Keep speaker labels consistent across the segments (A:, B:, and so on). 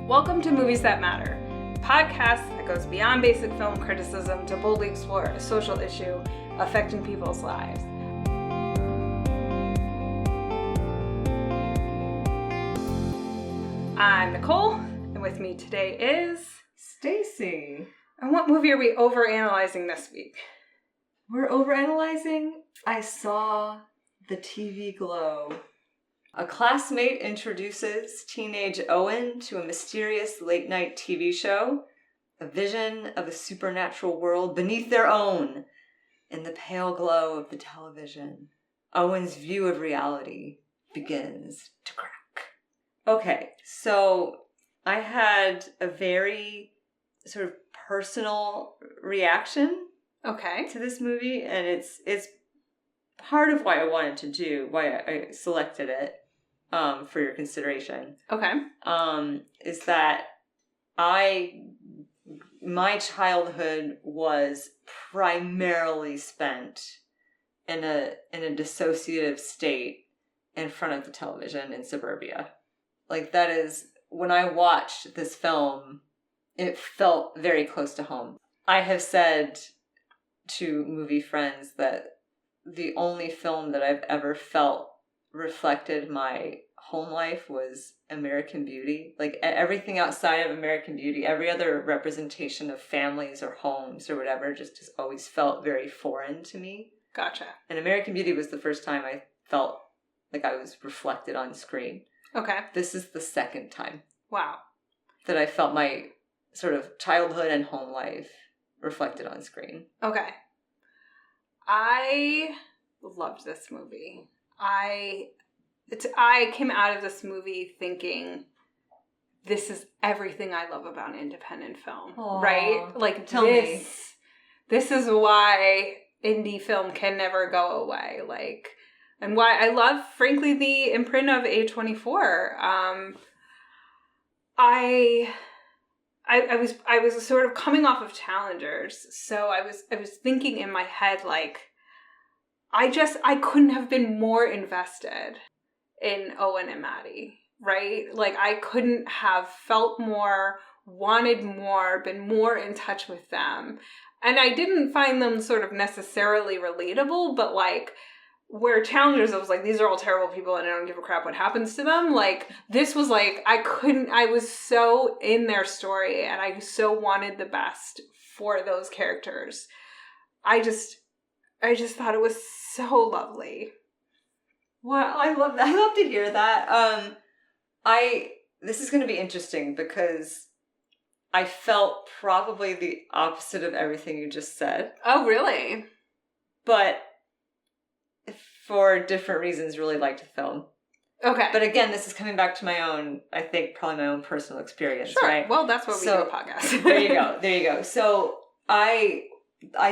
A: Welcome to Movies That Matter, a podcast that goes beyond basic film criticism to boldly explore a social issue affecting people's lives. I'm Nicole, and with me today is...
B: Stacy.
A: And what movie are we overanalyzing this week?
B: We're overanalyzing I Saw the TV Glow. A classmate introduces teenage Owen to a mysterious late-night TV show, a vision of a supernatural world beneath their own. In the pale glow of the television, Owen's view of reality begins to crack. Okay, so I had a very sort of personal reaction to this movie, and it's part of why I wanted to do, why I selected it for your consideration.
A: Okay.
B: Is that my childhood was primarily spent in a dissociative state in front of the television in suburbia. Like, that is, when I watched this film, it felt very close to home. I have said to movie friends that the only film that I've ever felt reflected my home life was American Beauty. Like, everything outside of American Beauty, every other representation of families or homes or whatever just always felt very foreign to me.
A: Gotcha.
B: And American Beauty was the first time I felt like I was reflected on screen.
A: Okay.
B: This is the second time.
A: Wow.
B: That I felt my sort of childhood and home life reflected on screen.
A: Okay. I loved this movie. I came out of this movie thinking, this is everything I love about independent film. Aww. Right? Like, this is why indie film can never go away. Like, and why I love, frankly, the imprint of A24. I was sort of coming off of Challengers, so I was thinking in my head, like, I couldn't have been more invested in Owen and Maddie, right? Like, I couldn't have felt more, wanted more, been more in touch with them. And I didn't find them sort of necessarily relatable, but, like, where Challengers, I was like, these are all terrible people and I don't give a crap what happens to them. Like, this was like, I was so in their story and I so wanted the best for those characters. I just thought it was so lovely.
B: Well, I love that. I love to hear that. This is going to be interesting because I felt probably the opposite of everything you just said.
A: Oh, really?
B: But for different reasons, really liked the film.
A: Okay.
B: But again, this is coming back to my own, I think, probably my own personal experience,
A: sure.
B: Right?
A: Well, that's what we do a podcast.
B: There you go. So I'd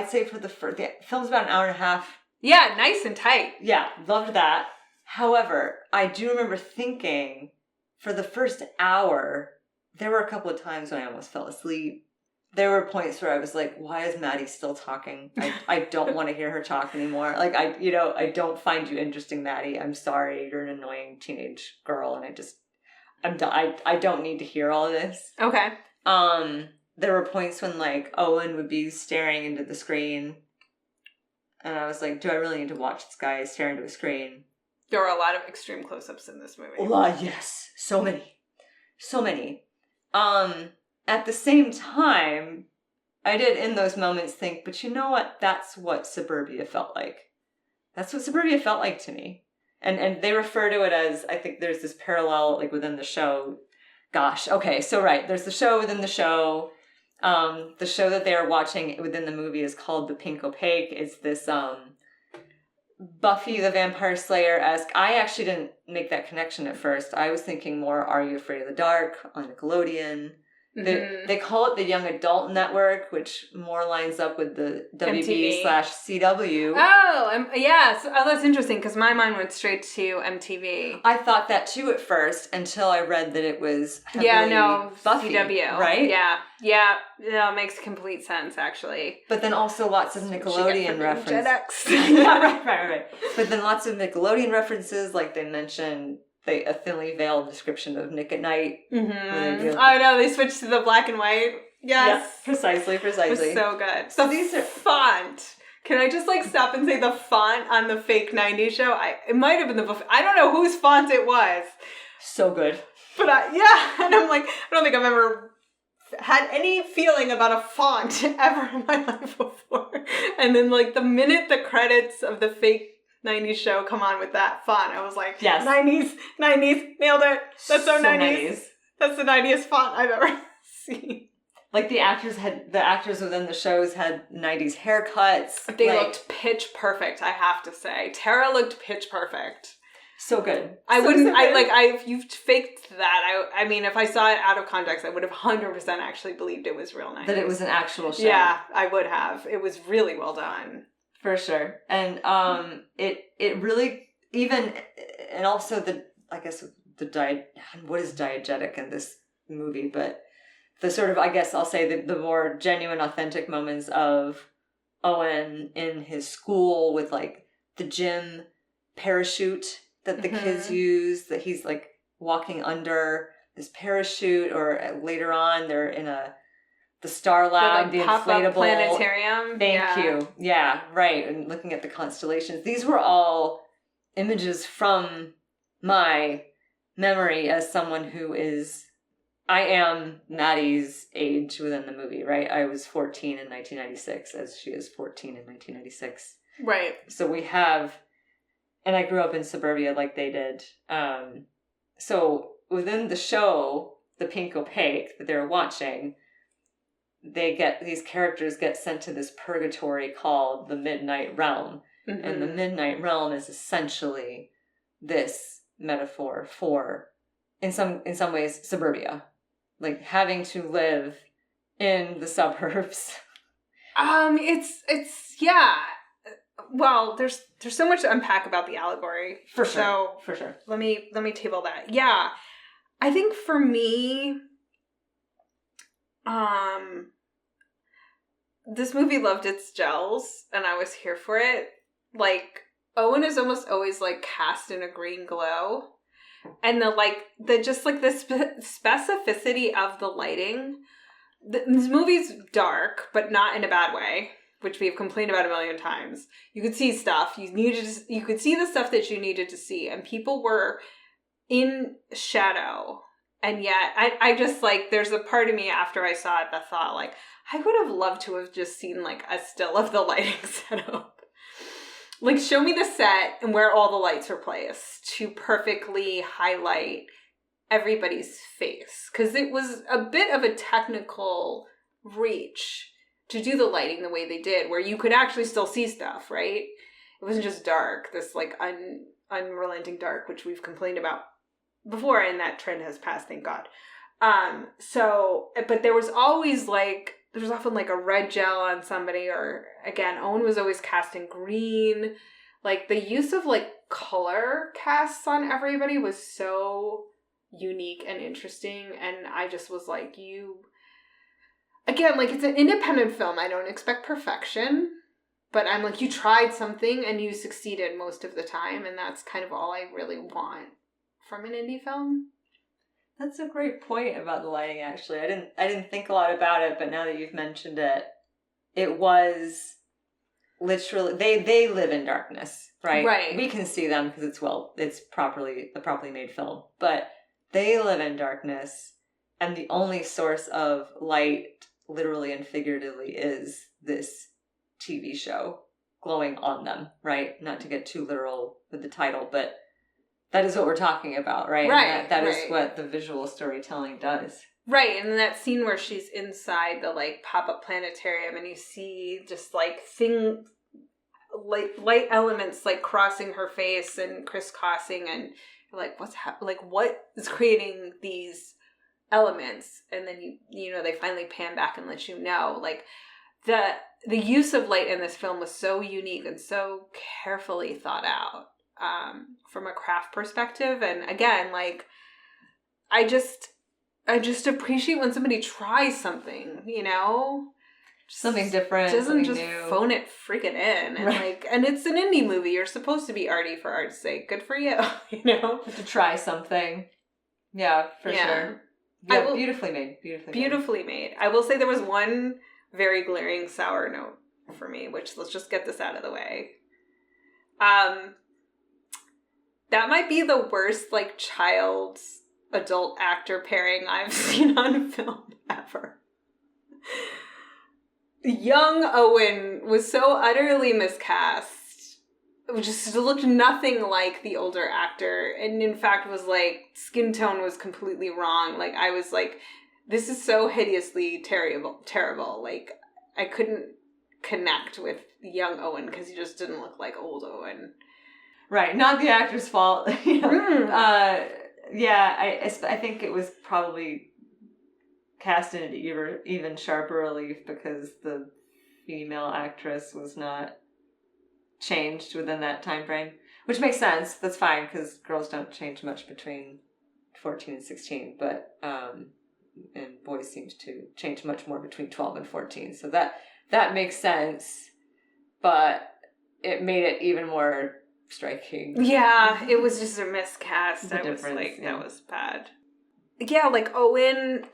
B: say the film's about an hour and a half.
A: Yeah, nice and tight.
B: Yeah, loved that. However, I do remember thinking for the first hour, there were a couple of times when I almost fell asleep. There were points where I was like, why is Maddie still talking? I don't want to hear her talk anymore. Like, I don't find you interesting, Maddie. I'm sorry. You're an annoying teenage girl. And I don't need to hear all of this.
A: Okay.
B: There were points when, like, Owen would be staring into the screen. And I was like, do I really need to watch this guy stare into a screen?
A: There were a lot of extreme close-ups in this movie.
B: Yes. So many. At the same time, I did in those moments think, but you know what? That's what suburbia felt like. That's what suburbia felt like to me. And they refer to it as, I think there's this parallel, like, within the show. Gosh, okay, so right, there's the show within the show. The show that they are watching within the movie is called The Pink Opaque. It's this Buffy the Vampire Slayer-esque. I actually didn't make that connection at first. I was thinking more Are You Afraid of the Dark on Nickelodeon. Mm-hmm. They call it the Young Adult Network, which more lines up with the WB/CW.
A: Oh, yes. Oh, that's interesting because my mind went straight to MTV.
B: I thought that too at first until I read that it was Buffy,
A: CW,
B: right?
A: Yeah. No, it makes complete sense actually.
B: But then also lots of Nickelodeon references.
A: Gen X.
B: Yeah, right. But then lots of Nickelodeon references, like they mentioned a thinly veiled description of Nick at Night.
A: Mm-hmm. I know, they switched to the black and white. Yes.
B: Yeah, precisely.
A: It was so good. So these are font. Can I just stop and say the font on the fake 90s show? It might have been I don't know whose font it was.
B: So good.
A: But and I'm like, I don't think I've ever had any feeling about a font ever in my life before. And then the minute the credits of the fake 90s show come on with that font, I was like,
B: yes.
A: 90s, nailed it. That's so 90s. That's the 90s font I've ever seen.
B: The actors within the shows had 90s haircuts.
A: They looked pitch perfect, I have to say. Tara looked pitch perfect.
B: So good.
A: You've faked that. I mean, if I saw it out of context, I would have 100% actually believed it was real 90s.
B: That it was an actual show.
A: Yeah, I would have. It was really well done.
B: For sure. And it really, and also what is diegetic in this movie, but the sort of, I guess I'll say the more genuine, authentic moments of Owen in his school with the gym parachute that the kids use, that he's walking under this parachute, or later on they're in the Star Lab, the inflatable
A: planetarium.
B: Thank you. Yeah, right. And looking at the constellations. These were all images from my memory as someone who I am Maddie's age within the movie, right? I was 14 in 1996, as she is 14 in 1996.
A: Right.
B: So we have, and I grew up in suburbia like they did. So within the show, The Pink Opaque, that they're watching, these characters get sent to this purgatory called the Midnight Realm. Mm-hmm. And the Midnight Realm is essentially this metaphor for, in some ways, suburbia. Having to live in the suburbs.
A: It's yeah. Well, there's so much to unpack about the allegory.
B: For sure.
A: Let me table that. Yeah. I think for me, this movie loved its gels, and I was here for it. Owen is almost always cast in a green glow. And the specificity of the lighting. This movie's dark, but not in a bad way, which we've complained about a million times. You could see stuff. You could see the stuff that you needed to see, and people were in shadow. And yet, I just there's a part of me after I saw it that thought I would have loved to have just seen a still of the lighting set up. Show me the set and where all the lights were placed to perfectly highlight everybody's face. Because it was a bit of a technical reach to do the lighting the way they did, where you could actually still see stuff, right? It wasn't just dark, this unrelenting dark, which we've complained about before, and that trend has passed, thank God. But there was always there was often a red gel on somebody, or again, Owen was always cast in green. The use of color casts on everybody was so unique and interesting, and I just was it's an independent film. I don't expect perfection, but I'm you tried something and you succeeded most of the time, and that's kind of all I really want from an indie film.
B: That's a great point about the lighting, actually. I didn't think a lot about it, but now that you've mentioned it, it was literally they live in darkness, right?
A: Right.
B: We can see them because it's a properly made film, but they live in darkness, and the only source of light, literally and figuratively, is this TV show glowing on them, right? Not to get too literal with the title, but that is what we're talking about, right?
A: Right.
B: That is what the visual storytelling does.
A: Right, and that scene where she's inside the pop-up planetarium, and you see just light elements crossing her face and crisscrossing, and you're what is creating these elements? And then you they finally pan back and let you know the use of light in this film was so unique and so carefully thought out. From a craft perspective, and again, I just appreciate when somebody tries something,
B: something different,
A: doesn't
B: something
A: just
B: new.
A: phone it freaking in. And and it's an indie movie. You're supposed to be arty for art's sake. Good for you, you know?
B: To try something. Yeah, for sure. Yeah, beautifully made. Beautifully made.
A: I will say there was one very glaring sour note for me, which let's just get this out of the way. That might be the worst, like, child adult actor pairing I've seen on film ever. Young Owen was so utterly miscast. It just looked nothing like the older actor, and in fact was like, skin tone was completely wrong. Like, I was like, this is so hideously terrible. Like, I couldn't connect with young Owen because he just didn't look like old Owen.
B: Right, not the actor's fault. Yeah, I think it was probably cast in an even sharper relief because the female actress was not changed within that time frame, which makes sense. That's fine because girls don't change much between 14 and 16, but and boys seem to change much more between 12 and 14. So that makes sense, but it made it even more striking.
A: Yeah, it was just a miscast. That was bad. Yeah, like Owen,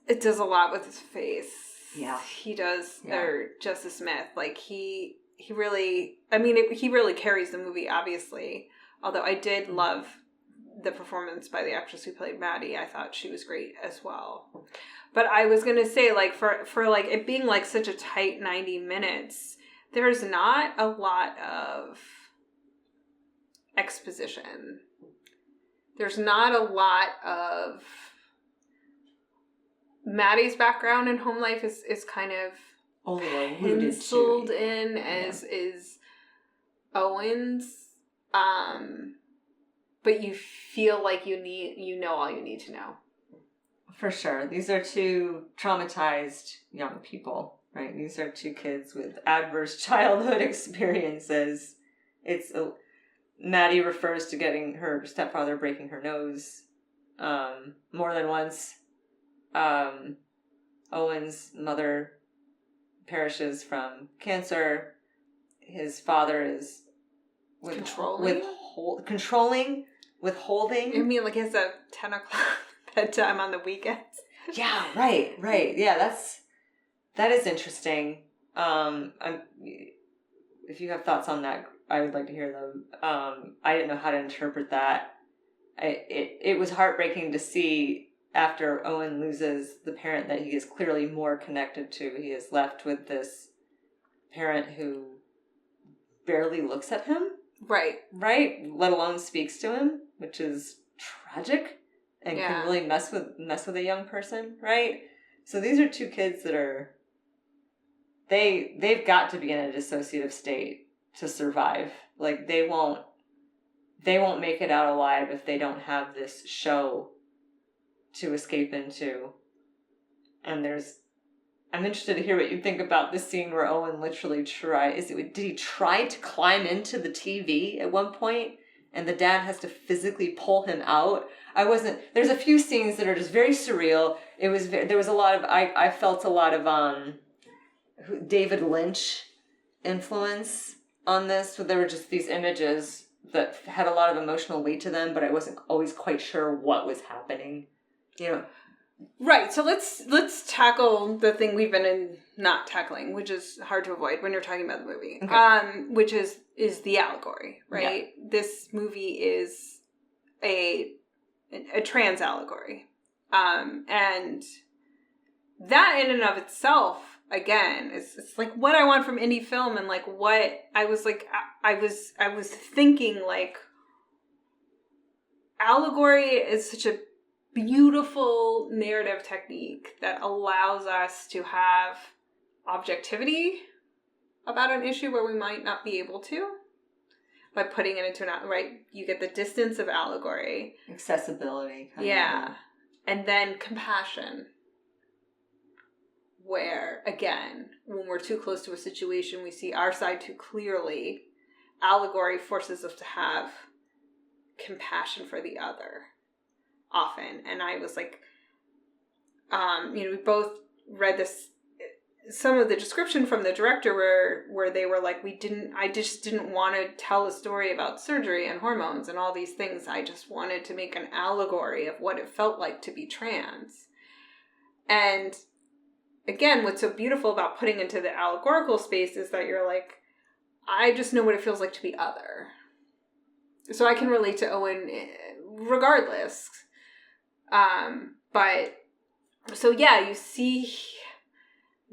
A: it does a lot with his face.
B: Yeah,
A: he does. Yeah. Or Justice Smith, like he really. I mean, he really carries the movie. Obviously, although I did love the performance by the actress who played Maddie. I thought she was great as well. But I was gonna say, like, for like it being like such a tight 90 minutes, there's not a lot of exposition. There's not a lot of Maddie's background in home life is kind of penciled in as is Owen's. But you feel like you know all you need to know.
B: For sure. These are two traumatized young people, right? These are two kids with adverse childhood experiences. Maddie refers to getting her stepfather breaking her nose more than once. Owen's mother perishes from cancer. His father is withholding.
A: You mean like it's a 10 o'clock bedtime on the weekends?
B: Yeah, right. Yeah, that is interesting. If you have thoughts on that, I would like to hear them. I didn't know how to interpret that. It was heartbreaking to see after Owen loses the parent that he is clearly more connected to. He is left with this parent who barely looks at him. Right. Let alone speaks to him, which is tragic and can really mess with a young person, right? So these are two kids that are they've got to be in a dissociative state to survive. Like they won't make it out alive if they don't have this show to escape into. And I'm interested to hear what you think about this scene where Owen literally did he try to climb into the TV at one point and the dad has to physically pull him out? There's a few scenes that are just very surreal. There was a lot of, I felt a lot of David Lynch influence on this. So there were just these images that had a lot of emotional weight to them, but I wasn't always quite sure what was happening. You know.
A: Right, so let's tackle the thing we've been not tackling, which is hard to avoid when you're talking about the movie. Okay. Which is the allegory, right? Yeah. This movie is a trans allegory. And that in and of itself, again, it's like what I want from indie film, and like what I was thinking, like, allegory is such a beautiful narrative technique that allows us to have objectivity about an issue where we might not be able to by putting it into you get the distance of allegory,
B: accessibility,
A: and then compassion, where again when we're too close to a situation we see our side too clearly. Allegory forces us to have compassion for the other often. And I was like, we both read this some of the description from the director where they were like, I just didn't want to tell a story about surgery and hormones and all these things. I just wanted to make an allegory of what it felt like to be trans. And again, what's so beautiful about putting into the allegorical space is that you're like, I just know what it feels like to be other. So I can relate to Owen regardless. But so yeah, you see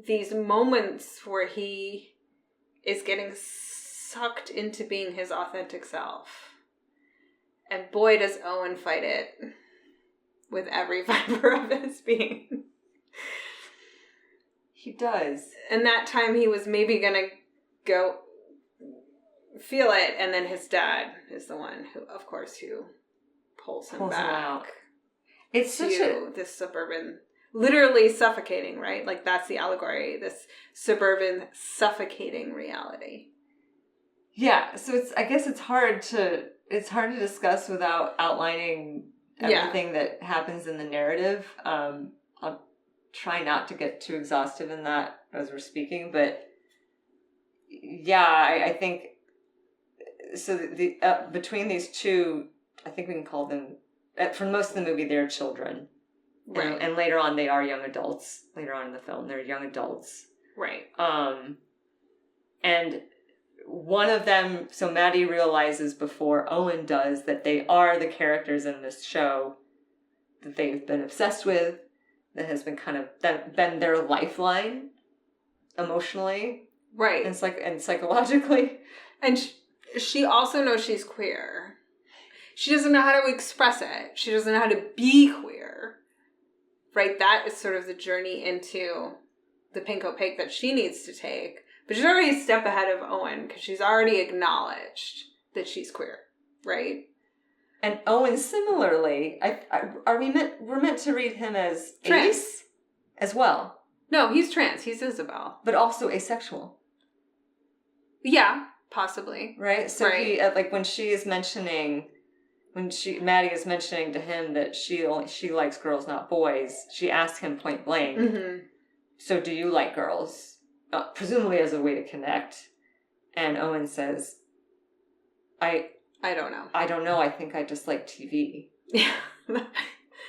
A: these moments where he is getting sucked into being his authentic self. And boy, does Owen fight it with every fiber of his being.
B: He does.
A: And that time he was maybe going to go feel it, and then his dad is the one who, of course, who pulls him back.
B: It's such
A: this suburban, literally suffocating, right? Like that's the allegory, this suburban suffocating reality.
B: Yeah, so I guess it's hard to discuss without outlining everything that happens in the narrative. I'll try not to get too exhaustive in that as we're speaking, but yeah, I think so. The between these two, I think we can call them, for most of the movie, they're children.
A: Right.
B: And later on, they are young adults. Later on in the film, they're young adults.
A: Right.
B: And one of them, so Maddie realizes before Owen does that they are the characters in this show that they've been obsessed with, that has been kind of been their lifeline emotionally.
A: Right.
B: And psychologically.
A: And she also knows she's queer. She doesn't know how to express it. She doesn't know how to be queer. Right? That is sort of the journey into the pink opaque that she needs to take. But she's already a step ahead of Owen because she's already acknowledged that she's queer. Right?
B: And Owen similarly, we're meant to read him as
A: trans.
B: Ace as well.
A: No, he's trans. He's Isabel.
B: But also asexual.
A: Yeah, possibly.
B: Right? So
A: right.
B: he, like when Maddie is mentioning to him that she likes girls, not boys, she asks him point blank, so do you like girls? Presumably as a way to connect. And Owen says, I don't know. I don't know. I think I just like TV.
A: Yeah.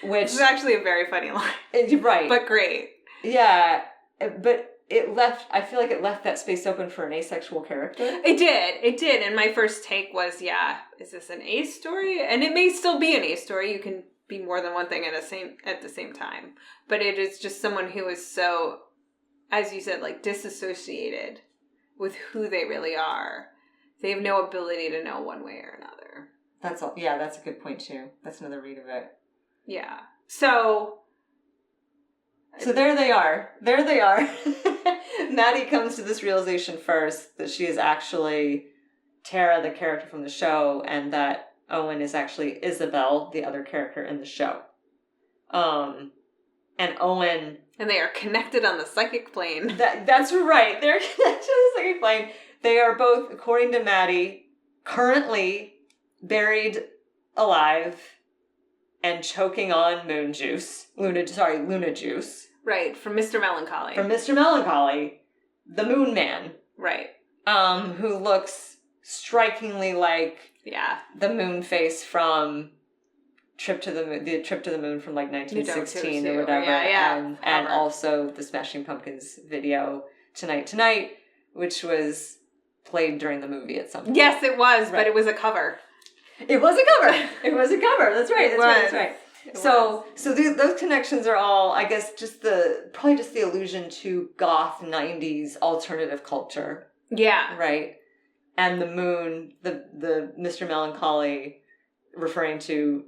B: Which
A: is actually a very funny line.
B: Right.
A: But great.
B: Yeah. But I feel like it left that space open for an asexual character.
A: It did. And my first take was, is this an ace story? And it may still be an ace story. You can be more than one thing at the same time. But it is just someone who is so, as you said, like disassociated with who they really are. They have no ability to know one way or another.
B: That's all. Yeah, that's a good point too. That's another read of it.
A: Yeah. So
B: there they are. Maddie comes to this realization first that she is actually Tara, the character from the show, and that Owen is actually Isabel, the other character in the show. And Owen...
A: And they are connected on the psychic plane.
B: That's right. They're connected on the psychic plane. They are both, according to Maddie, currently buried alive and choking on Luna juice.
A: Right, from Mr. Melancholy.
B: From Mr. Melancholy, the Moon Man.
A: Right.
B: Who looks strikingly like the moon face from Trip to the Moon from like 1916 or whatever. And also the Smashing Pumpkins video, Tonight, which was played during the movie at some point.
A: Yes, it was, but it was a cover.
B: It was a cover. That's right. So those connections are all, I guess, probably just the allusion to goth 90s alternative culture.
A: Yeah.
B: Right? And the moon, the Mr. Melancholy, referring to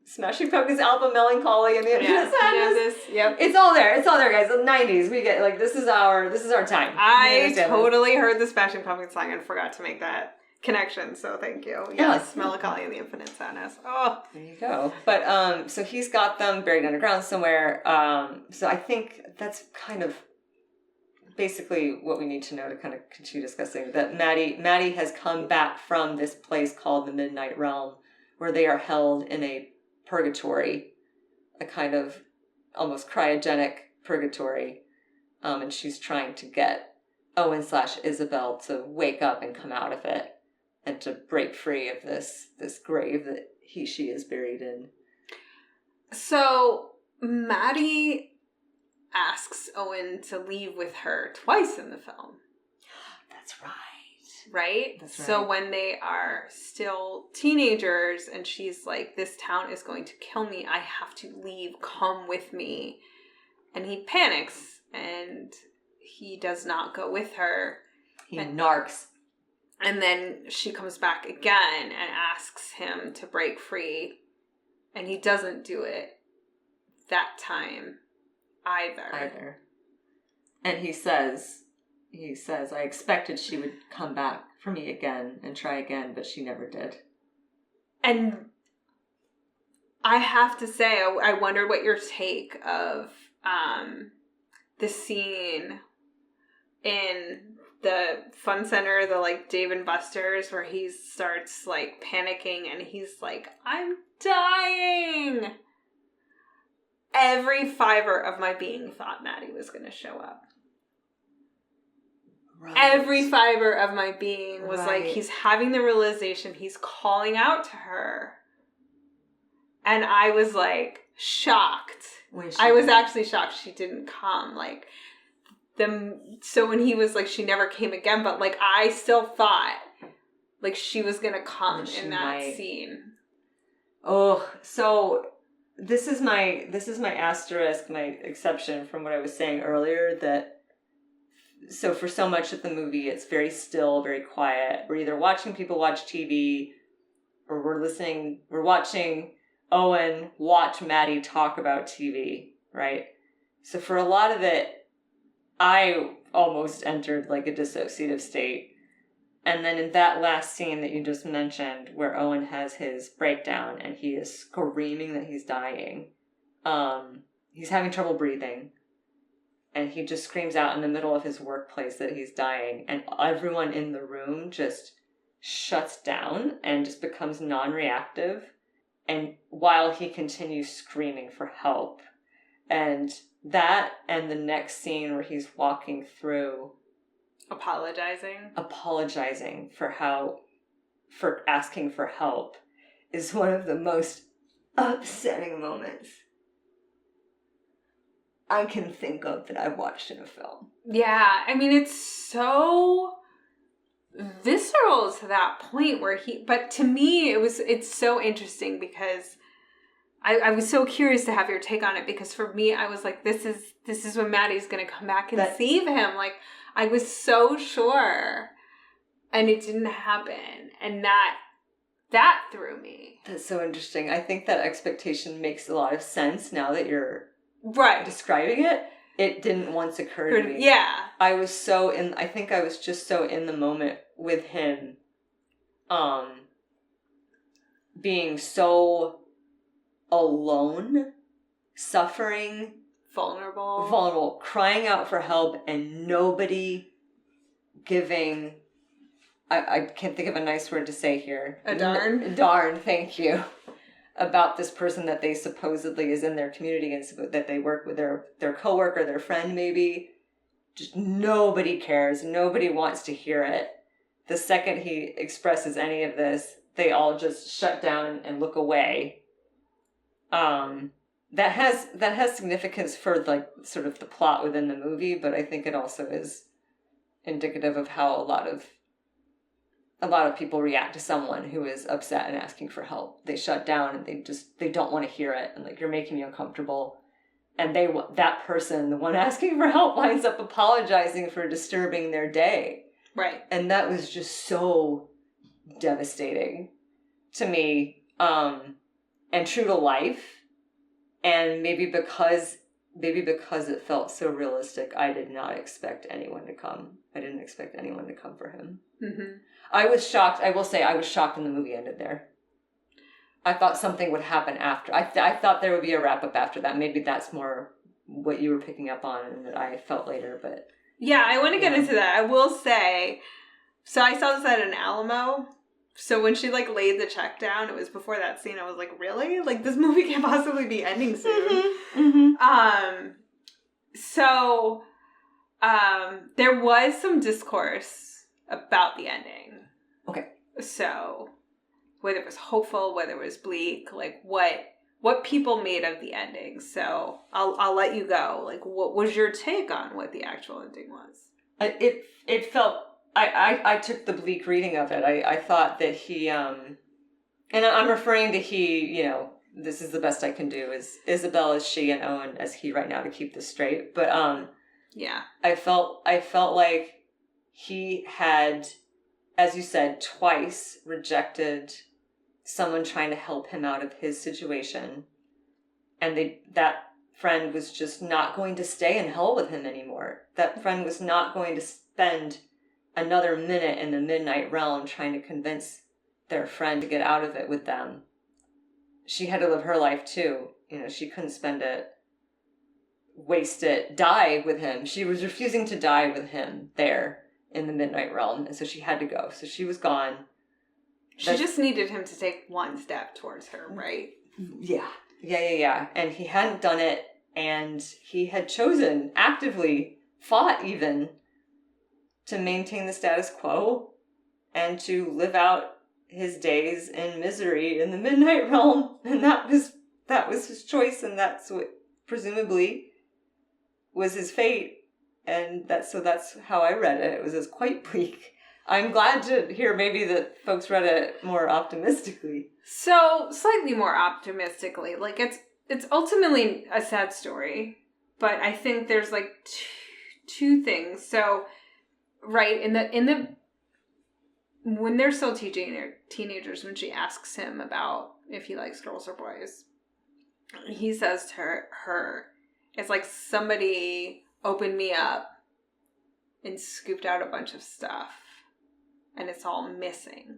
B: Smashing Pumpkins' album Melancholy and the Infinite Sadness.
A: Yep.
B: It's all there, guys. The 90s. We get, like, this is our time.
A: I totally heard the Smashing Pumpkins song and forgot to make that connection, so thank you. Yes, Melancholy and the Infinite Sadness. Oh.
B: There you go. But, so he's got them buried underground somewhere. So I think that's kind of basically what we need to know to kind of continue discussing. That Maddie has come back from this place called the Midnight Realm, where they are held in a purgatory, a kind of almost cryogenic purgatory. And she's trying to get Owen/Isabel to wake up and come out of it and to break free of this grave that she is buried in.
A: So Maddie asks Owen to leave with her twice in the film.
B: That's right.
A: Right?
B: That's right.
A: So when they are still teenagers and she's like, this town is going to kill me, I have to leave, come with me. And he panics and he does not go with her.
B: He narcs.
A: And then she comes back again and asks him to break free. And he doesn't do it that time either.
B: And he says, I expected she would come back for me again and try again, but she never did.
A: And I have to say, I wondered what your take of the scene in the fun center, the like Dave and Buster's, where he starts like panicking and he's like, I'm dying. Every fiber of my being thought Maddie was going to show up. Right. Every fiber of my being was like, he's having the realization, he's calling out to her. And I was like shocked. I was actually shocked she didn't come. Like, so when he was like, she never came again, but like, I still thought like she was going to come in that scene.
B: Oh, so this is my asterisk, my exception from what I was saying earlier, that so for so much of the movie, it's very still, very quiet. We're either watching people watch TV or we're watching Owen watch Maddie talk about TV, right? So for a lot of it, I almost entered like a dissociative state. And then in that last scene that you just mentioned, where Owen has his breakdown and he is screaming that he's dying, he's having trouble breathing. And he just screams out in the middle of his workplace that he's dying. And everyone in the room just shuts down and just becomes non-reactive. And while he continues screaming for help. And that and the next scene where he's walking through... Apologizing for asking for help is one of the most upsetting moments I can think of that I've watched in a film.
A: Yeah, I mean, it's so visceral to that point where but to me, it's so interesting because I was so curious to have your take on it, because for me, I was like, this is when Maddie's going to come back and save him. Like, I was so sure, and it didn't happen. And that threw me.
B: That's so interesting. I think that expectation makes a lot of sense now that you're describing it. It didn't once occur to me.
A: Yeah.
B: I was just so in the moment with him, being so alone, suffering, vulnerable, crying out for help, and nobody giving, I can't think of a nice word to say here.
A: A darn?
B: Darn, thank you. About this person that they supposedly is in their community and that they work with, their coworker, their friend maybe. Just nobody cares. Nobody wants to hear it. The second he expresses any of this, they all just shut down and look away. That has significance for like sort of the plot within the movie, but I think it also is indicative of how a lot of people react to someone who is upset and asking for help. They shut down and they don't want to hear it, and like, you're making me uncomfortable. And that person, the one asking for help, winds up apologizing for disturbing their day.
A: Right.
B: And that was just so devastating to me, and true to life. And maybe because it felt so realistic, I did not expect anyone to come. I didn't expect anyone to come for him.
A: Mm-hmm.
B: I was shocked. I will say I was shocked when the movie ended there. I thought something would happen after. I thought there would be a wrap-up after that. Maybe that's more what you were picking up on and that I felt later. But
A: yeah, I want to get into that. I will say, so I saw this at an Alamo. So when she like laid the check down, it was before that scene. I was like, really? Like, this movie can't possibly be ending soon.
B: Mm-hmm. Mm-hmm.
A: So There was some discourse about the ending.
B: Okay.
A: So, whether it was hopeful, whether it was bleak, like what people made of the ending. So, I'll let you go. Like, what was your take on what the actual ending was?
B: It felt... I took the bleak reading of it. I thought that he... And I'm referring to he, this is the best I can do, is Isabel as she and Owen as he right now, to keep this straight. But,
A: yeah.
B: I felt like he had, as you said, twice rejected someone trying to help him out of his situation. And that friend was just not going to stay in hell with him anymore. That friend was not going to spend another minute in the midnight realm trying to convince their friend to get out of it with them. She had to live her life too. She couldn't spend it, waste it, die with him. She was refusing to die with him there in the midnight realm, and so she had to go. So she was gone.
A: She just needed him to take one step towards her, right?
B: Yeah. And he hadn't done it, and he had chosen, actively fought even, to maintain the status quo and to live out his days in misery in the midnight realm. And that was his choice, and that's what presumably was his fate. And that's how I read it. It was quite bleak. I'm glad to hear maybe that folks read it more optimistically.
A: So, slightly more optimistically. Like, it's ultimately a sad story, but I think there's like two things. So, right, in the when they're still teaching their teenagers, when she asks him about if he likes girls or boys, he says to her, it's like somebody opened me up and scooped out a bunch of stuff, and it's all missing.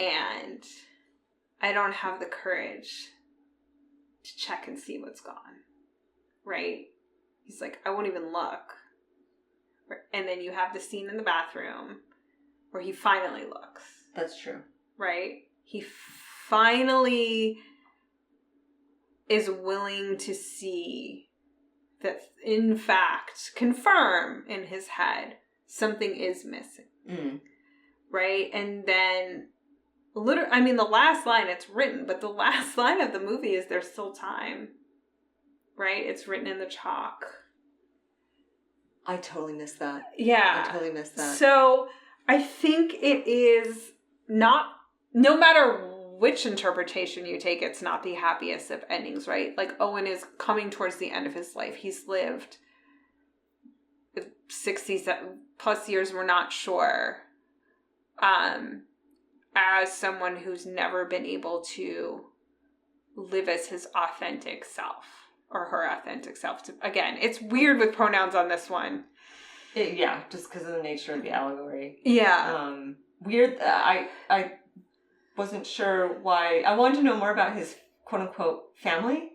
A: And I don't have the courage to check and see what's gone. Right? He's like, I won't even look. And then you have the scene in the bathroom where he finally looks.
B: That's true. Right?
A: He finally is willing to see that, in fact, confirm in his head something is missing.
B: Mm.
A: Right? And then, the last line, it's written, but the last line of the movie is there's still time. Right? It's written in the chalk.
B: I totally missed that.
A: Yeah.
B: I totally missed that.
A: So I think it is not, no matter which interpretation you take, it's not the happiest of endings, right? Like, Owen is coming towards the end of his life. He's lived 60 plus years, we're not sure, as someone who's never been able to live as his authentic self. Or her authentic self. Again, it's weird with pronouns on this one.
B: Just because of the nature of the allegory.
A: Yeah.
B: Weird. I wasn't sure why. I wanted to know more about his quote-unquote family.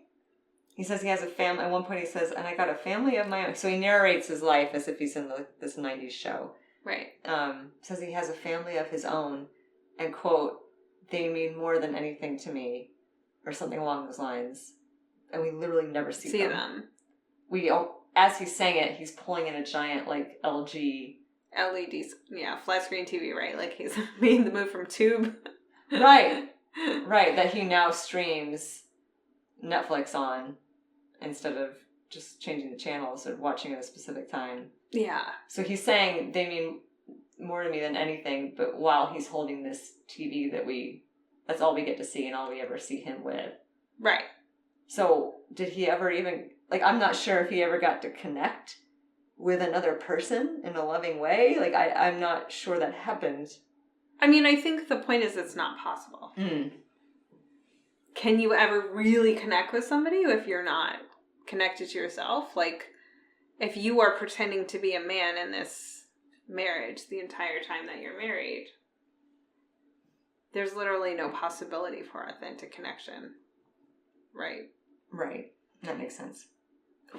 B: He says he has a family. At one point he says, and I got a family of my own. So he narrates his life as if he's in this 90s show.
A: Right.
B: Says he has a family of his own. And quote, they mean more than anything to me. Or something along those lines. And we literally never see them. As he's saying it, he's pulling in a giant, LG...
A: LEDs, flat screen TV, right? Like, he's made the move from tube.
B: Right, that he now streams Netflix on instead of just changing the channels or watching at a specific time.
A: Yeah.
B: So he's saying they mean more to me than anything, but while he's holding this TV that's all we get to see and all we ever see him with.
A: Right.
B: So, did he ever even... I'm not sure if he ever got to connect with another person in a loving way. I'm not sure that happened.
A: I think the point is it's not possible.
B: Mm.
A: Can you ever really connect with somebody if you're not connected to yourself? If you are pretending to be a man in this marriage the entire time that you're married, there's literally no possibility for authentic connection. Right.
B: That makes sense.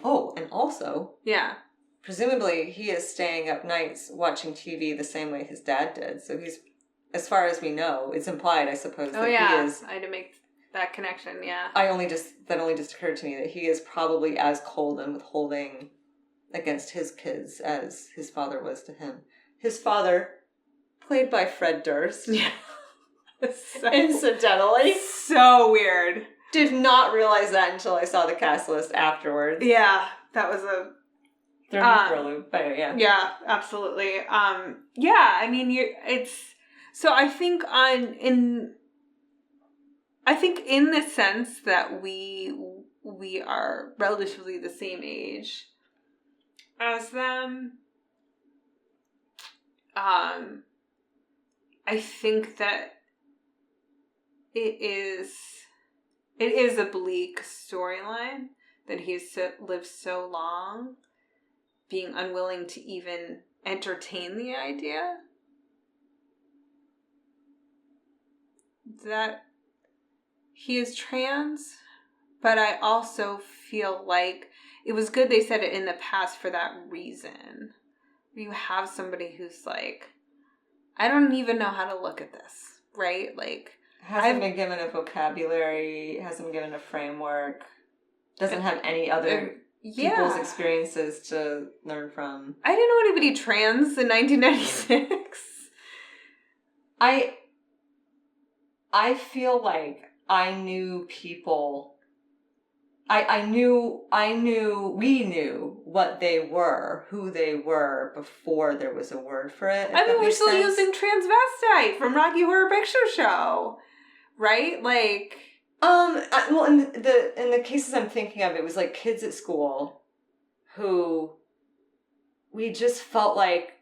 B: Oh, and also...
A: Yeah.
B: Presumably, he is staying up nights watching TV the same way his dad did. So he's, as far as we know, it's implied, I suppose, that he is...
A: I had to make That connection, yeah.
B: That only just occurred to me that he is probably as cold and withholding against his kids as his father was to him. His father, played by Fred Durst.
A: Yeah.
B: Incidentally.
A: So weird.
B: Did not realize that until I saw the cast list afterwards.
A: Yeah, that was a...
B: Threw me for a loop, but yeah.
A: Yeah, absolutely. Yeah, I mean, it's... So I think in the sense that we are relatively the same age as them, I think that it is a bleak storyline that he's lived so long being unwilling to even entertain the idea that he is trans, but I also feel like it was good they said it in the past for that reason. You have somebody who's like, I don't even know how to look at this, right? Like,
B: hasn't been given a vocabulary, hasn't been given a framework, doesn't have any other people's experiences to learn from.
A: I didn't know anybody trans in 1996.
B: I feel like I knew people. We knew what they were, who they were before there was a word for it.
A: I mean, we're still using transvestite from Rocky Horror Picture Show, right? Like,
B: well, in the cases I'm thinking of, it was like kids at school who we just felt like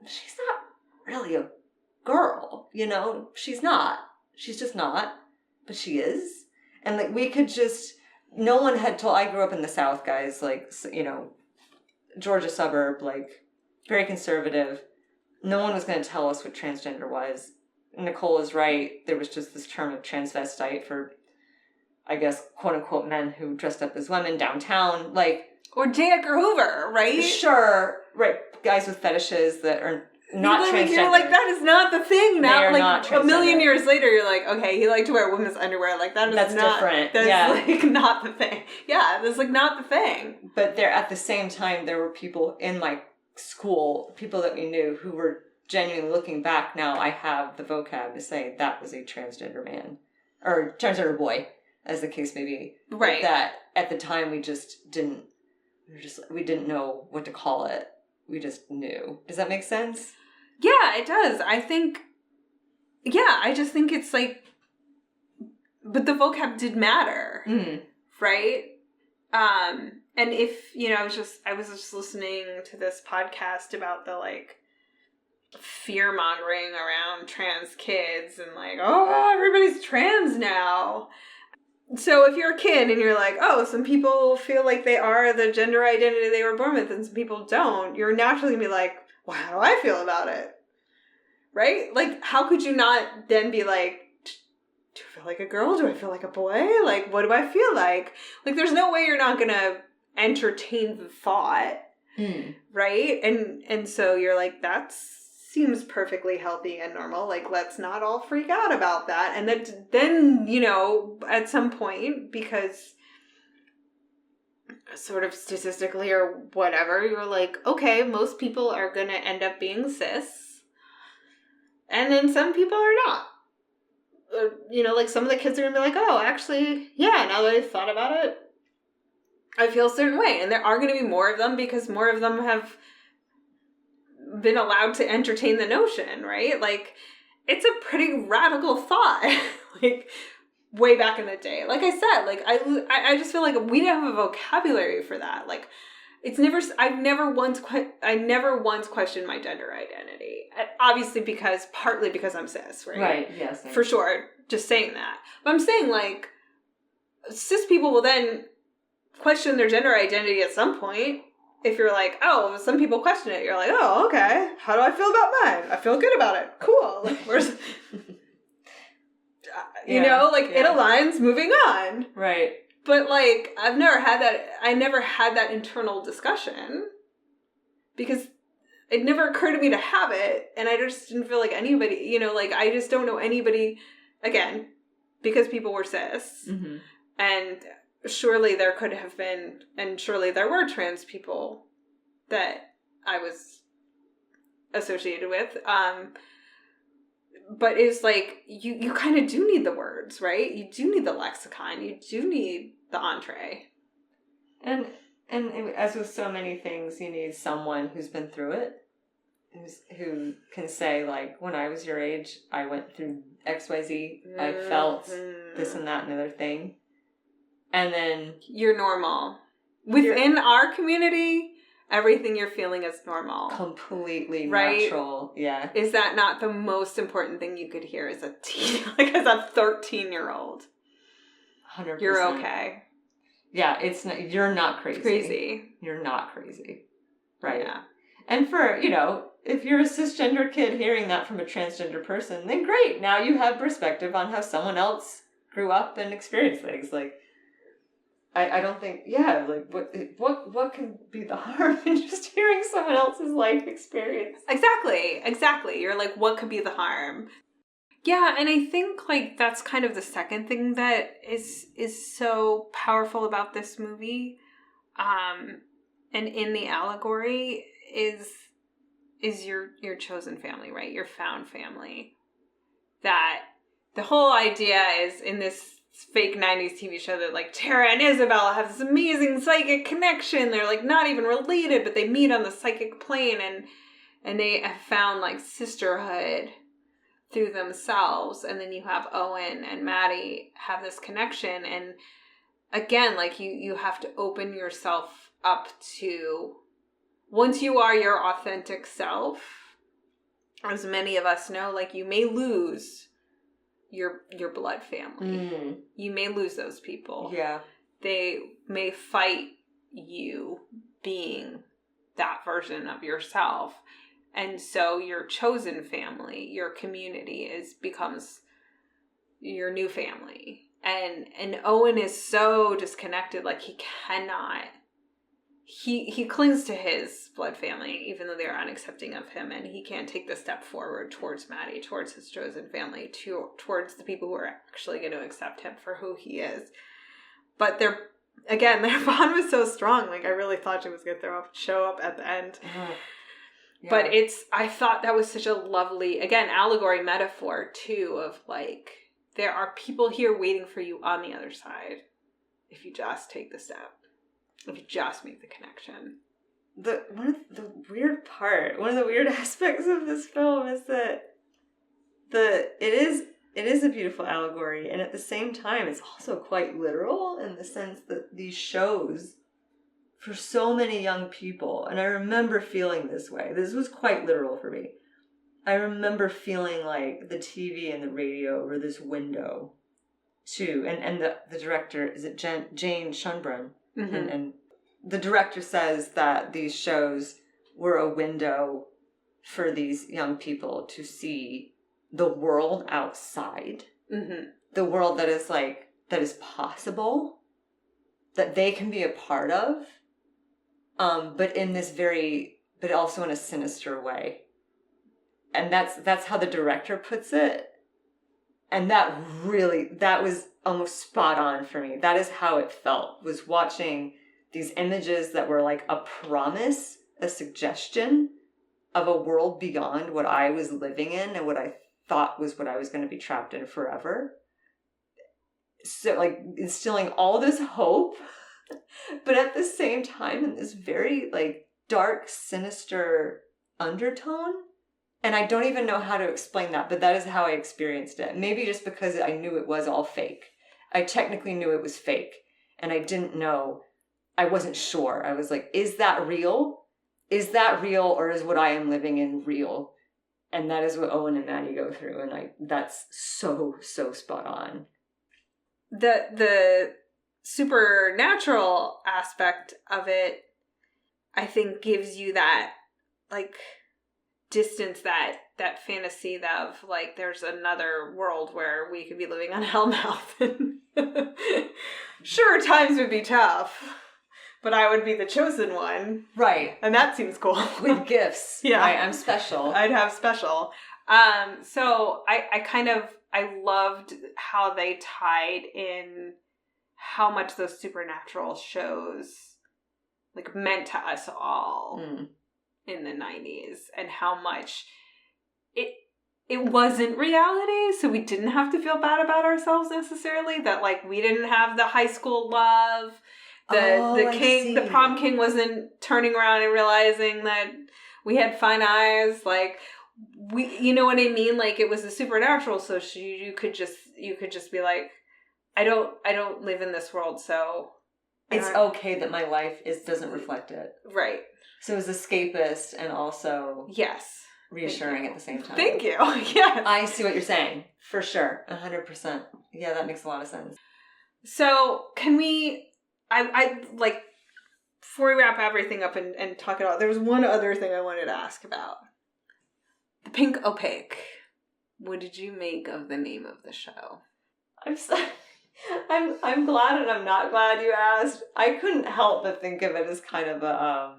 B: she's not really a girl, you know? She's not. She's just not, but she is. And like we could just, no one had told, I grew up in the South, guys, like, you know, Georgia suburb, like very conservative. No one was going to tell us what transgender was. Nicole is right. There was just this term of transvestite for, I guess, quote unquote men who dressed up as women downtown, like.
A: Or J. Edgar Hoover, right?
B: Sure, right. Guys with fetishes that are not transgender.
A: You're like, that is not the thing now.
B: They are
A: like
B: not
A: a million years later, you're like, okay, he liked to wear women's underwear. Like that's not
B: different.
A: That's like not the thing. Yeah, that's like not the thing.
B: But there, at the same time, there were people in my school, people that we knew, who were genuinely looking back. Now I have the vocab to say that was a transgender man or transgender boy, as the case may be.
A: Right.
B: But that at the time we just didn't. We didn't know what to call it. We just knew. Does that make sense?
A: Yeah, it does. I just think it's like, but the vocab did matter, right? And if, you know, I was just listening to this podcast about the like fear mongering around trans kids and like, oh, everybody's trans now. So if you're a kid and you're like, oh, some people feel like they are the gender identity they were born with and some people don't, you're naturally going to be like, well, how do I feel about it? Right? Like, how could you not then be like, do I feel like a girl? Do I feel like a boy? Like, what do I feel like? Like, there's no way you're not going to entertain the thought, right? And so you're like, that seems perfectly healthy and normal. Like, let's not all freak out about that. And then, you know, at some point, because sort of statistically or whatever, you're like, okay, most people are going to end up being cis. And then some people are not. You know, like some of the kids are going to be like, oh, actually, yeah, now that I've thought about it, I feel a certain way. And there are going to be more of them because more of them have been allowed to entertain the notion, right? Like, it's a pretty radical thought. Like, way back in the day. Like I said, like, I just feel like we don't have a vocabulary for that. Like, I never once questioned my gender identity. Obviously partly because I'm cis, right?
B: Right, yes.
A: For sure, just saying that. But I'm saying, like, cis people will then question their gender identity at some point. If you're like, oh, some people question it, you're like, oh, okay. How do I feel about mine? I feel good about it. Cool. Like, where's... you know, like, it aligns, moving on.
B: Right.
A: But, like, I never had that internal discussion because it never occurred to me to have it, and I just didn't feel like anybody, you know, like, I just don't know anybody, again, because people were cis.
B: Mm-hmm.
A: And surely there could have been, and surely there were trans people that I was associated with. But it's like, you kind of do need the words, right? You do need the lexicon. You do need the entree.
B: And as with so many things, you need someone who's been through it, who can say, like, when I was your age, I went through XYZ, I felt this and that and other thing. And then...
A: You're normal. Within our community, everything you're feeling is normal.
B: Completely
A: right?
B: Natural, yeah.
A: Is that not the most important thing you could hear as a teen, like as a 13-year-old?
B: 100%.
A: You're okay.
B: Yeah, you're not
A: crazy.
B: You're not crazy. Right.
A: Yeah.
B: And for, if you're a cisgender kid hearing that from a transgender person, then great. Now you have perspective on how someone else grew up and experienced things. Like, I don't think, like, what can be the harm in just hearing someone else's life experience?
A: Exactly. You're like, what could be the harm? Yeah, and I think, like, that's kind of the second thing that is so powerful about this movie, and in the allegory is your chosen family, right? Your found family. That the whole idea is in this fake 90s TV show that, like, Tara and Isabel have this amazing psychic connection. They're, like, not even related, but they meet on the psychic plane, and they have found, like, sisterhood through themselves. And then you have Owen and Maddie have this connection, and again, like, you have to open yourself up to, once you are your authentic self, as many of us know, like, you may lose your blood family. You may lose those people.
B: Yeah.
A: They may fight you being that version of yourself. And so your chosen family, your community becomes your new family. And Owen is so disconnected, like, he cannot. He clings to his blood family, even though they're unaccepting of him, and he can't take the step forward towards Maddie, towards his chosen family, towards the people who are actually going to accept him for who he is. But their bond was so strong. Like, I really thought she was going to show up at the end. Yeah. But I thought that was such a lovely, again, allegory metaphor too, of, like, there are people here waiting for you on the other side if you just take the step. If you just make the connection.
B: One of the weird aspects of this film is that it is a beautiful allegory, and at the same time it's also quite literal in the sense that these shows, for so many young people, and I remember feeling this way, this was quite literal for me. I remember feeling like the TV and the radio were this window to, and the director, is it Jane Shunbrun? Mm-hmm. And the director says that these shows were a window for these young people to see the world outside. Mm-hmm. The world that is possible, that they can be a part of, but also in a sinister way. And that's how the director puts it. And that was almost spot on for me. That is how it felt, was watching these images that were like a promise, a suggestion of a world beyond what I was living in and what I thought was what I was going to be trapped in forever. So, like, instilling all this hope, but at the same time in this very, like, dark, sinister undertone. And I don't even know how to explain that, but that is how I experienced it. Maybe just because I knew it was all fake. I technically knew it was fake, and I didn't know. I wasn't sure. I was like, is that real? Is that real, or is what I am living in real? And that is what Owen and Maddie go through, and that's so spot on.
A: The supernatural aspect of it, I think, gives you that, like, distance, that fantasy of, like, there's another world where we could be living on Hellmouth. Sure, times would be tough, but I would be the chosen one.
B: Right.
A: And that seems cool.
B: With gifts.
A: Yeah.
B: I'm special.
A: I'd have special. So I kind of I loved how they tied in how much those supernatural shows like meant to us all in the 90s, and how much it wasn't reality, so we didn't have to feel bad about ourselves necessarily, that like we didn't have the high school love, the prom king wasn't turning around and realizing that we had fine eyes, like we, you know what I mean, like it was a supernatural, so you could just be like, I don't live in this world, so
B: it's okay that my life doesn't reflect it,
A: right?
B: So it was escapist and also reassuring at the same time.
A: Thank you. Yeah.
B: I see what you're saying. For sure. 100%. Yeah, that makes a lot of sense.
A: So can we, I like, before we wrap everything up and talk it out, there was one other thing I wanted to ask about. The pink opaque. What did you make of the name of the show?
B: I'm glad and I'm not glad you asked. I couldn't help but think of it as kind of a,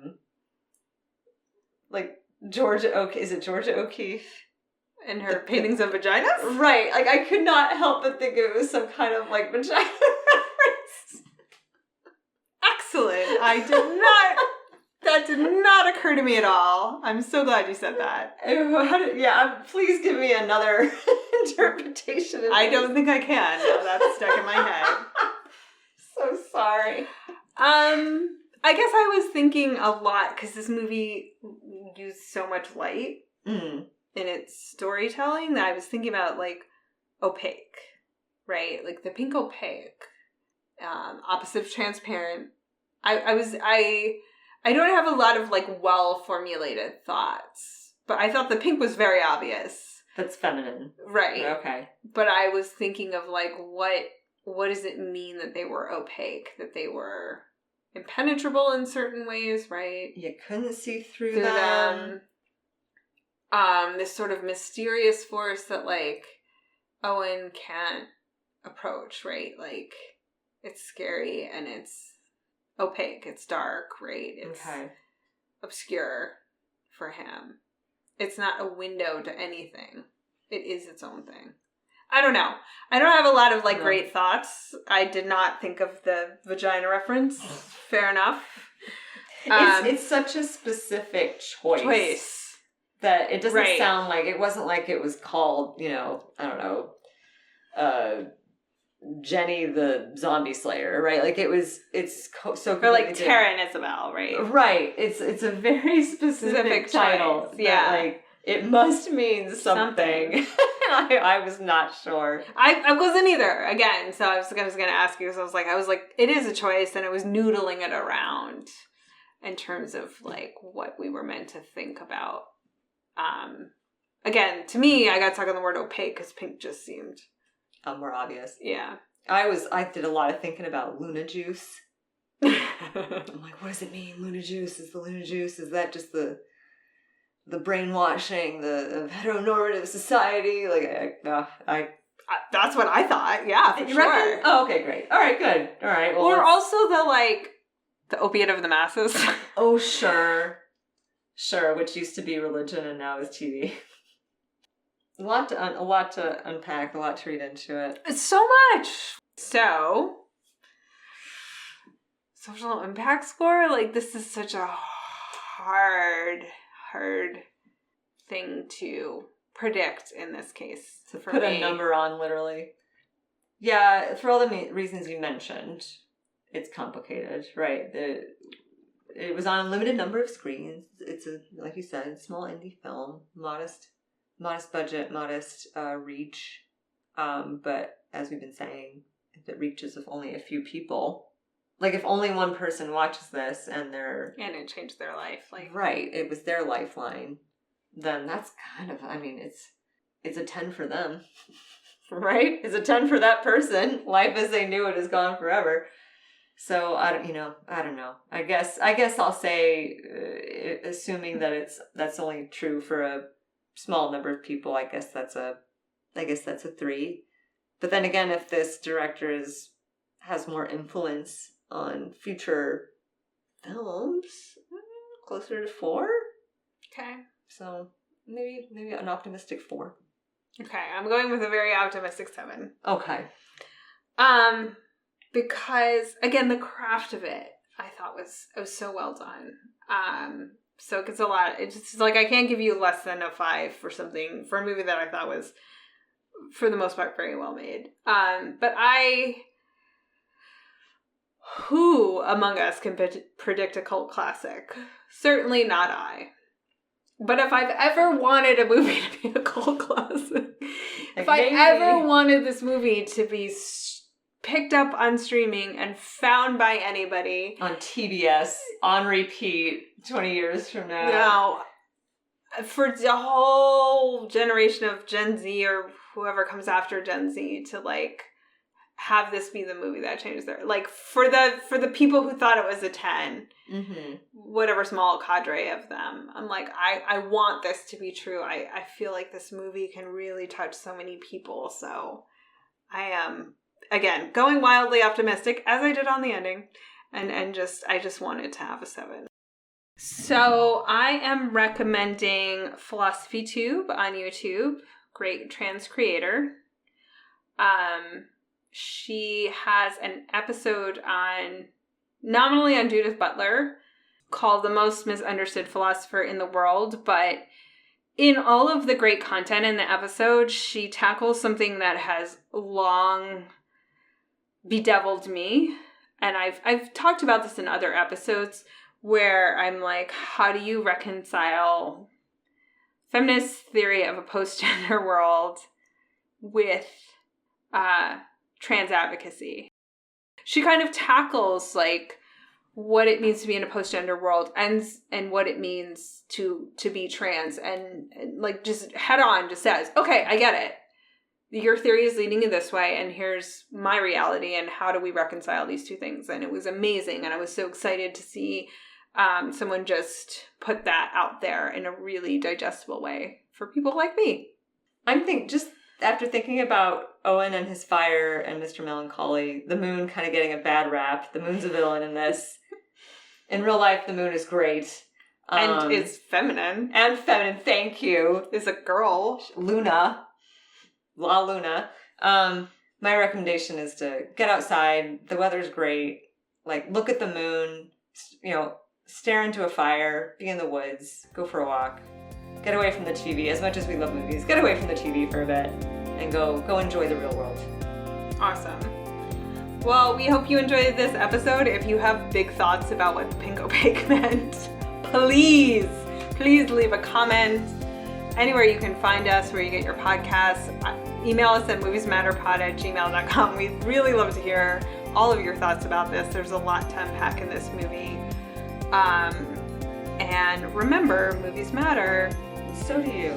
B: like, is it Georgia O'Keeffe?
A: And her paintings of vaginas?
B: Right. Like, I could not help but think it was some kind of, like, vagina reference.
A: Excellent. That did not occur to me at all. I'm so glad you said that.
B: Please give me another interpretation.
A: I don't think I can. No, that's stuck in my head.
B: So sorry.
A: I guess I was thinking a lot, because this movie used so much light in its storytelling, that I was thinking about, like, opaque, right? Like, the pink opaque, opposite of transparent. I don't have a lot of, like, well-formulated thoughts, but I thought the pink was very obvious.
B: That's feminine.
A: Right.
B: Okay.
A: But I was thinking of, like, what does it mean that they were opaque, that they were impenetrable in certain ways, right?
B: You couldn't see through them.
A: This sort of mysterious force that, like, Owen can't approach, right? Like, it's scary and it's opaque, it's dark, right? It's obscure for him. It's not a window to anything. It is its own thing. I don't know. I don't have a lot of, like, great thoughts. I did not think of the vagina reference. Fair enough.
B: It's such a specific choice. That it doesn't sound like, it wasn't like it was called, you know, I don't know, Jenny the Zombie Slayer, right? Like it's so
A: or like Tara and Isabel, right?
B: Right. It's a very specific title.
A: Choice. Yeah.
B: That, like, it must mean something. I was not sure.
A: I wasn't either. Again, so I was going to ask you. So I was like, it is a choice, and I was noodling it around in terms of, like, what we were meant to think about. Again, to me, I got stuck on the word opaque because pink just seemed
B: more obvious.
A: Yeah.
B: I did a lot of thinking about Luna Juice. I'm like, what does it mean? Luna Juice? Is the Luna Juice? Is that just the brainwashing of heteronormative society? Like,
A: that's what I thought. Yeah, for sure.
B: Reckon? Oh, okay, great. All right, good. All right. Well,
A: or also the opiate of the masses.
B: Oh, sure, which used to be religion and now is TV. A lot to unpack, a lot to read into it.
A: It's so much. So, social impact score, like, this is such a hard thing to predict in this case.
B: To put a number on, literally. Yeah, for all the reasons you mentioned, it's complicated, right? It was on a limited number of screens. It's like you said, small indie film, modest budget, modest reach. But as we've been saying, if it reaches with only a few people, like if only one person watches this and
A: it changed their life, like,
B: right, it was their lifeline, then that's kind of, I mean, it's a 10 for them, right? It's a 10 for that person. Life as they knew it is gone forever. So I don't know. I guess I'll say, assuming that that's only true for a small number of people, I guess that's a 3. But then again, if this director has more influence on future films, closer to 4.
A: Okay.
B: So maybe an optimistic 4.
A: Okay, I'm going with a very optimistic 7.
B: Okay.
A: Because, again, the craft of it, I thought it was so well done. So it gets a lot. It's just like, I can't give you less than a 5 for a movie that I thought was, for the most part, very well made. But who among us can predict a cult classic? Certainly not I. But if I've ever wanted a movie to be a cult classic, if I ever wanted this movie to be picked up on streaming and found by anybody.
B: On TBS, on repeat, 20 years from now.
A: No. For the whole generation of Gen Z or whoever comes after Gen Z to, like, have this be the movie that changes their... Like, for the people who thought it was a 10, whatever small cadre of them, I'm like, I want this to be true. I feel like this movie can really touch so many people. So I am, again, going wildly optimistic, as I did on the ending, and I just wanted to have a 7. So I am recommending Philosophy Tube on YouTube. Great trans creator. She has an episode nominally on Judith Butler, called The Most Misunderstood Philosopher in the World, but in all of the great content in the episode, she tackles something that has long bedeviled me. And I've talked about this in other episodes, where I'm like, how do you reconcile feminist theory of a post-gender world with trans advocacy? She kind of tackles, like, what it means to be in a post-gender world and what it means to be trans, and like, just head on just says, okay, I get it. Your theory is leading you this way, and here's my reality, and how do we reconcile these two things? And it was amazing, and I was so excited to see someone just put that out there in a really digestible way for people like me. Just after thinking about Owen and his fire and Mr. Melancholy, the moon kind of getting a bad rap. The moon's a villain in this. In real life, the moon is great. And is feminine.
B: And feminine, thank you.
A: Is a girl.
B: Luna. La Luna. My recommendation is to get outside. The weather's great. Like, look at the moon. Stare into a fire. Be in the woods. Go for a walk. Get away from the TV. As much as we love movies, get away from the TV for a bit. And go enjoy the real world.
A: Awesome. Well, we hope you enjoyed this episode. If you have big thoughts about what pink opaque meant, please leave a comment anywhere you can find us, where you get your podcasts. Email us at moviesmatterpod@gmail.com. We'd really love to hear all of your thoughts about this. There's a lot to unpack in this movie. And remember, movies matter.
B: So do you.